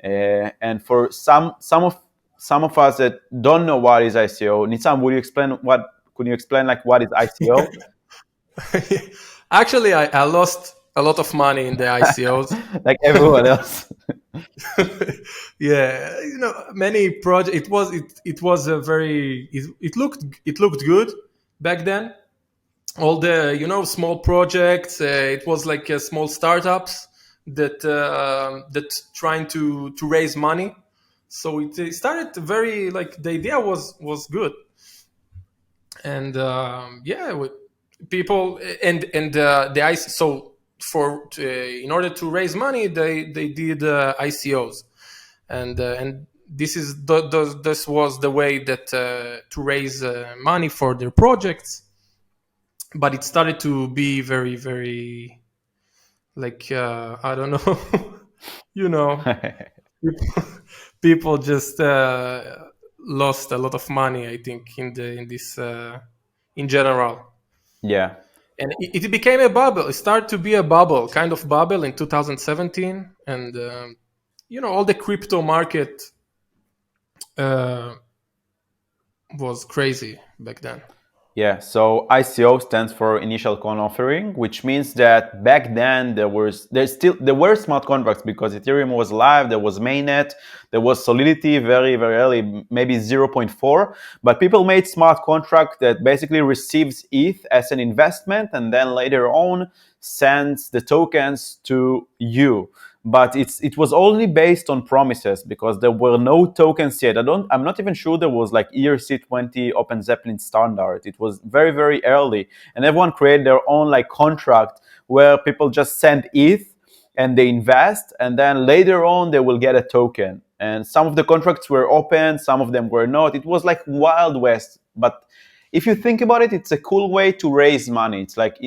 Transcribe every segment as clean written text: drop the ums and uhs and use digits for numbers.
And for some of us that don't know what is ICO, Nitzan, could you explain like what is ICO? Actually, I lost a lot of money in the ICOs. Like everyone else. Yeah, many project. It was a very. It looked good back then. All the small projects. It was like small startups that trying to raise money. So it started very like the idea was good, and yeah, people and the IC. So in order to raise money, they did ICOs, and this was the way that to raise money for their projects. But it started to be very very like I don't know, you know, people, people just lost a lot of money. I think in this in general, Yeah. and it became a bubble. It started to be a bubble, kind of bubble in 2017, and all the crypto market uh, was crazy back then. Yeah, so ICO stands for initial coin offering, which means that back then there were smart contracts because Ethereum was live, there was mainnet, there was Solidity very very early, maybe zero point 0.4, but people made smart contract that basically receives ETH as an investment and then later on sends the tokens to you. But it was only based on promises because there were no tokens yet. I'm not even sure there was like ERC20 Open Zeppelin standard. It was very very early, and everyone created their own like contract where people just send ETH and they invest, and then later on they will get a token. And some of the contracts were open, some of them were not. It was like Wild West, but if you think about it, it's a cool way to raise money. It's like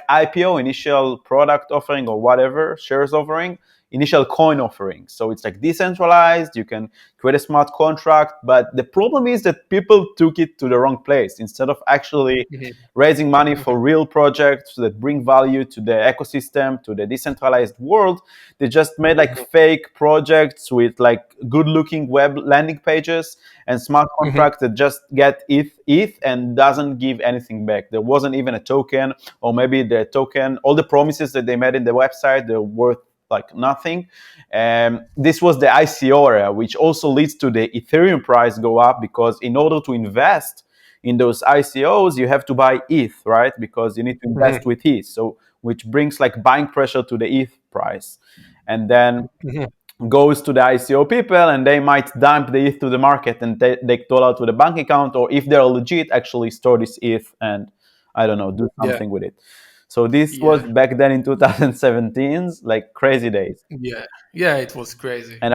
IPO, initial product offering or whatever, shares offering, initial coin offering. So it's like decentralized. You can create a smart contract, but the problem is that people took it to the wrong place. Instead of actually Mhm. raising money for real projects that bring value to the ecosystem, to the decentralized world, they just made like Mhm. fake projects with like good looking web landing pages and smart Mhm. contracts that just get ETH and doesn't give anything back. There wasn't even a token, or maybe the token, all the promises that they made in the website, they're worth like nothing. This was the ICO era, which also leads to the Ethereum price go up because in order to invest in those ICOs, you have to buy ETH, right? Because you need to invest Mhm. with ETH. So which brings like buying pressure to the ETH price. And then Mhm. goes to the ICO people and they might dump the ETH to the market and take dollar to the bank account, or if they're legit, actually store this ETH and I don't know, do Yeah. something with it. So this was Yeah. back then in 2017's like crazy days. Yeah. Yeah. It was crazy. And